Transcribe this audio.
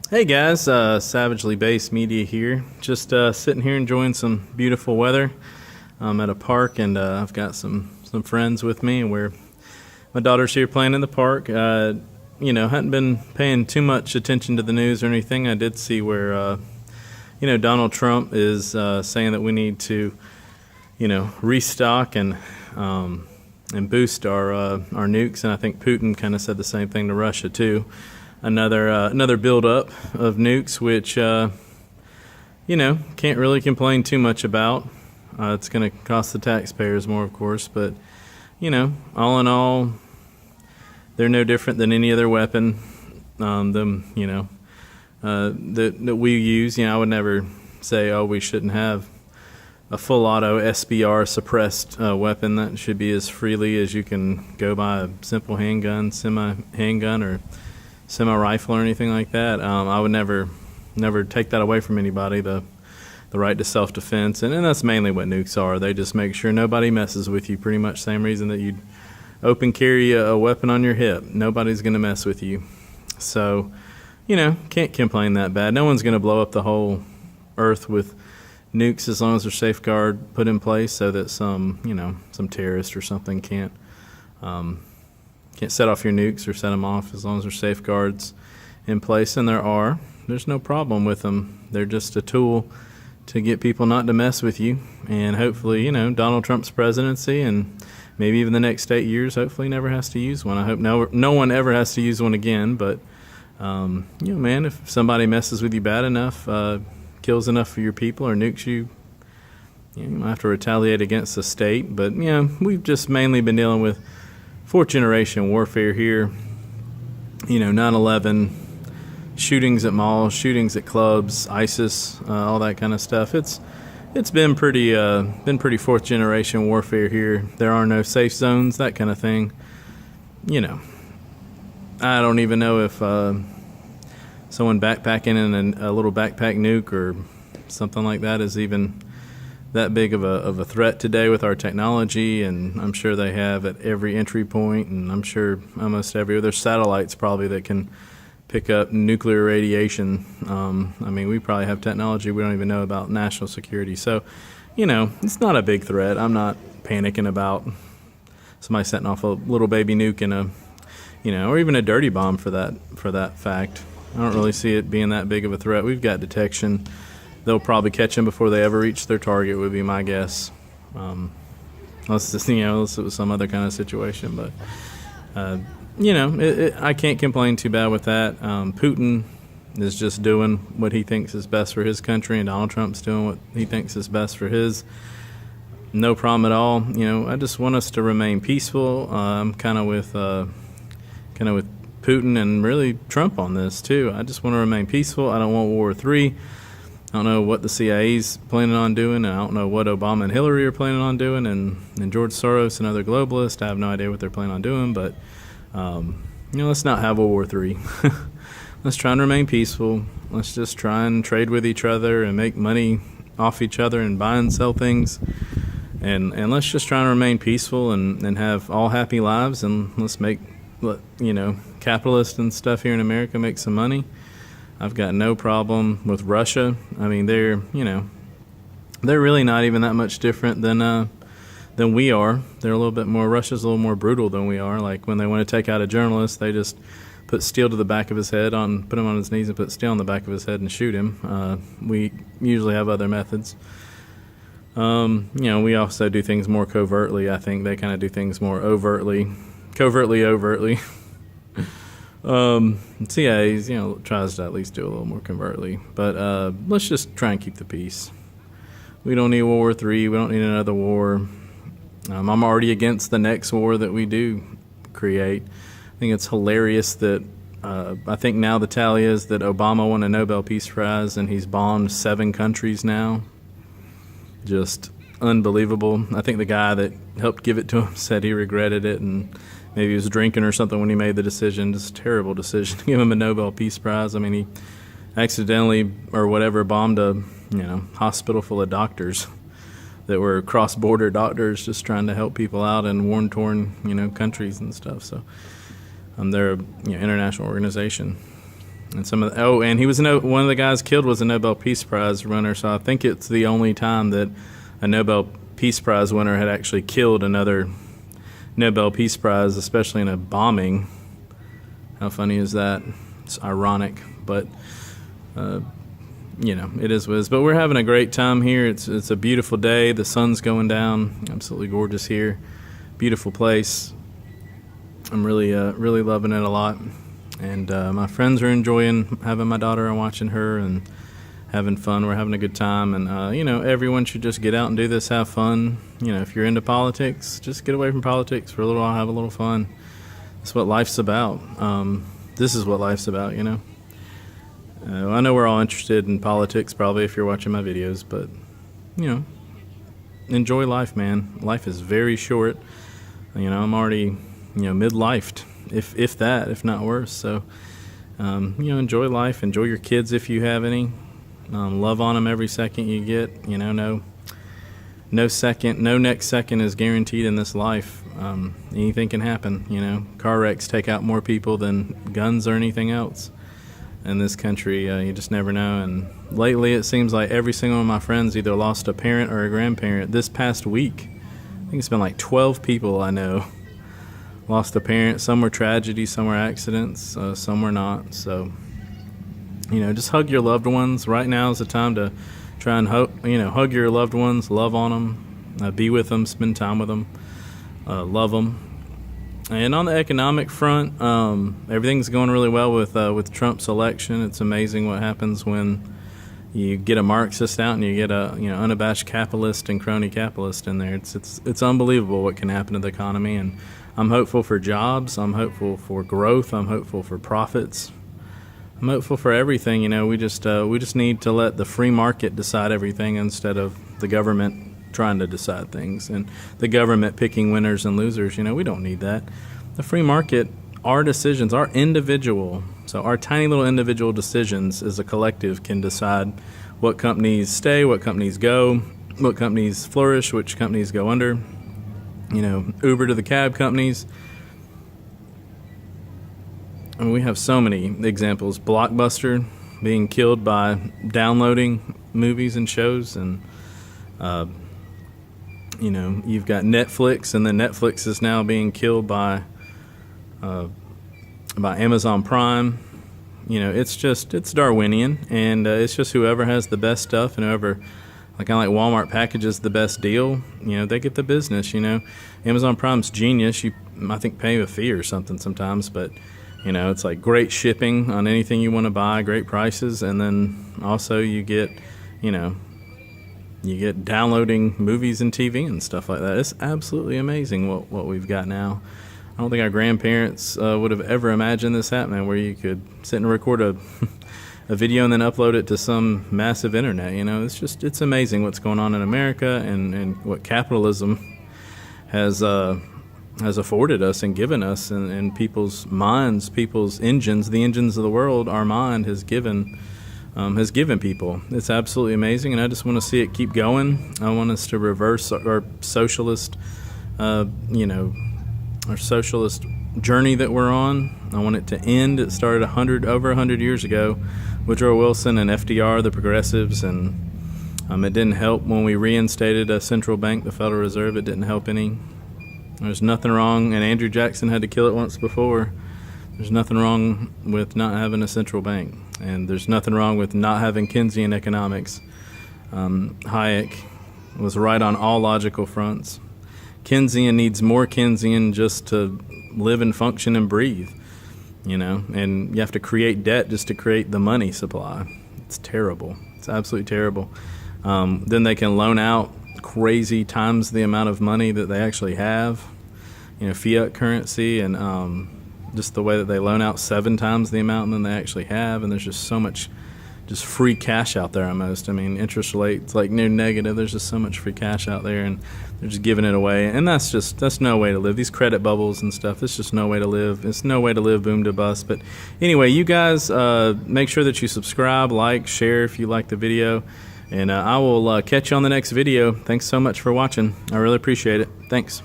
Hey guys, Savagely Based Media here. Just sitting here enjoying some beautiful weather. I'm at a park and I've got some friends with me, and my daughter's here playing in the park. Hadn't been paying too much attention to the news or anything. I did see where Donald Trump is saying that we need to restock and boost our nukes, and I think Putin kind of said the same thing to Russia too. Another buildup of nukes, which can't really complain too much about. It's going to cost the taxpayers more, of course, but all in all, they're no different than any other weapon. That we use. I would never say, oh, we shouldn't have a full auto SBR suppressed weapon. That should be as freely as you can go buy a simple handgun, semi handgun, or semi-rifle or anything like that. I would never take that away from anybody, the right to self-defense, and that's mainly what nukes are. They just make sure nobody messes with you. Pretty much same reason that you'd open carry a weapon on your hip. Nobody's going to mess with you. So, can't complain that bad. No one's going to blow up the whole earth with nukes as long as there's safeguard put in place so that some terrorist or something can't set off your nukes or set them off. As long as there's safeguards in place, and there's no problem with them. They're just a tool to get people not to mess with you. And hopefully, Donald Trump's presidency and maybe even the next 8 years, hopefully never has to use one. I hope no one ever has to use one again. But, if somebody messes with you bad enough, kills enough of your people or nukes you, you might have to retaliate against the state. But, we've just mainly been dealing with fourth generation warfare here. 9/11, shootings at malls, shootings at clubs, ISIS, all that kind of stuff. It's been pretty fourth generation warfare here. There are no safe zones, that kind of thing. I don't even know if someone backpacking in a little backpack nuke or something like that is even that big of a threat today with our technology. And I'm sure they have at every entry point, and I'm sure almost every other satellites probably that can pick up nuclear radiation. We probably have technology we don't even know about national security. So, it's not a big threat. I'm not panicking about somebody setting off a little baby nuke or even a dirty bomb for that fact. I don't really see it being that big of a threat. We've got detection. They'll probably catch them before they ever reach their target, would be my guess. Unless it was some other kind of situation. But, I can't complain too bad with that. Putin is just doing what he thinks is best for his country, and Donald Trump's doing what he thinks is best for his. No problem at all. I just want us to remain peaceful. I'm kind of with Putin and really Trump on this too. I just want to remain peaceful. I don't want World War III. I don't know what the CIA's planning on doing, and I don't know what Obama and Hillary are planning on doing, and George Soros and other globalists. I have no idea what they're planning on doing, but let's not have World War III. Let's try and remain peaceful. Let's just try and trade with each other and make money off each other and buy and sell things, and let's just try and remain peaceful and have all happy lives, and let's let capitalists and stuff here in America make some money. I've got no problem with Russia. They're really not even that much different than we are. They're a little bit more. Russia's a little more brutal than we are. Like when they want to take out a journalist, they just put steel to the back of his head, put him on his knees and put steel on the back of his head and shoot him. We usually have other methods. We also do things more covertly. I think they kind of do things more overtly. CIA's, tries to at least do a little more covertly. But let's just try and keep the peace. We don't need World War III. We don't need another war. I'm already against the next war that we do create. I think it's hilarious that I think now the tally is that Obama won a Nobel Peace Prize and he's bombed 7 countries now. Just unbelievable. I think the guy that helped give it to him said he regretted it, and maybe he was drinking or something when he made the decision. Just a terrible decision to give him a Nobel Peace Prize. He accidentally or whatever bombed a hospital full of doctors that were cross-border doctors just trying to help people out in war-torn countries and stuff. So they're an international organization. And and he was one of the guys killed was a Nobel Peace Prize winner. So I think it's the only time that a Nobel Peace Prize winner had actually killed another Nobel Peace Prize, especially in a bombing. How funny is that? It's ironic, but it is what it is. But we're having a great time here. It's a beautiful day. The sun's going down. Absolutely gorgeous here. Beautiful place. I'm really loving it a lot. And my friends are enjoying having my daughter and watching her and having fun. We're having a good time. And, everyone should just get out and do this, have fun. If you're into politics, just get away from politics for a little while, have a little fun. That's what life's about. This is what life's about, I know we're all interested in politics probably if you're watching my videos, but, enjoy life, man. Life is very short. I'm already, mid-lifed, if not worse. So, enjoy life. Enjoy your kids if you have any. Love on them every second you get. No next second is guaranteed in this life. Anything can happen. Car wrecks take out more people than guns or anything else in this country. You just never know. And lately it seems like every single one of my friends either lost a parent or a grandparent. This past week, I think it's been like 12 people I know lost a parent. Some were tragedies, some were accidents, some were not. So, just hug your loved ones. Right now is the time to try and hug your loved ones, love on them, be with them, spend time with them, love them. And on the economic front, everything's going really well with Trump's election. It's amazing what happens when you get a Marxist out and you get a unabashed capitalist and crony capitalist in there. It's unbelievable what can happen to the economy. And I'm hopeful for jobs. I'm hopeful for growth. I'm hopeful for profits. I'm hopeful for everything. We just need to let the free market decide everything instead of the government trying to decide things and the government picking winners and losers. We don't need that. The free market, our decisions, our tiny little individual decisions as a collective can decide what companies stay, what companies go, what companies flourish, which companies go under. Uber to the cab companies. And we have so many examples. Blockbuster being killed by downloading movies and shows, and you've got Netflix, and then Netflix is now being killed by Amazon Prime. It's Darwinian, and it's just whoever has the best stuff and whoever, like Walmart packages the best deal, they get the business. Amazon Prime's genius. You, I think, pay a fee or something sometimes, but it's like great shipping on anything you want to buy, great prices, and then also you get downloading movies and TV and stuff like that. It's absolutely amazing what we've got now. I don't think our grandparents would have ever imagined this happening, where you could sit and record a video and then upload it to some massive internet. It's amazing what's going on in America and what capitalism has afforded us and given us, and people's minds, people's engines, the engines of the world. Our mind has given people. It's absolutely amazing, and I just want to see it keep going. I want us to reverse our socialist, our socialist journey that we're on. I want it to end. It started over 100 years ago. Woodrow Wilson and FDR, the progressives, and it didn't help when we reinstated a central bank, the Federal Reserve. It didn't help any. There's nothing wrong, and Andrew Jackson had to kill it once before. There's nothing wrong with not having a central bank, and there's nothing wrong with not having Keynesian economics. Hayek was right on all logical fronts. Keynesian needs more Keynesian just to live and function and breathe, and you have to create debt just to create the money supply. It's terrible. It's absolutely terrible. Then they can loan out crazy times the amount of money that they actually have, fiat currency, and just the way that they loan out 7 times the amount than they actually have, and there's just so much just free cash out there almost. Interest rates like near negative. There's just so much free cash out there, and they're just giving it away, and that's no way to live. These credit bubbles and stuff, it's just no way to live. It's no way to live, boom to bust. But anyway, you guys make sure that you subscribe, like, share if you like the video, and I will catch you on the next video. Thanks so much for watching. I really appreciate it. Thanks.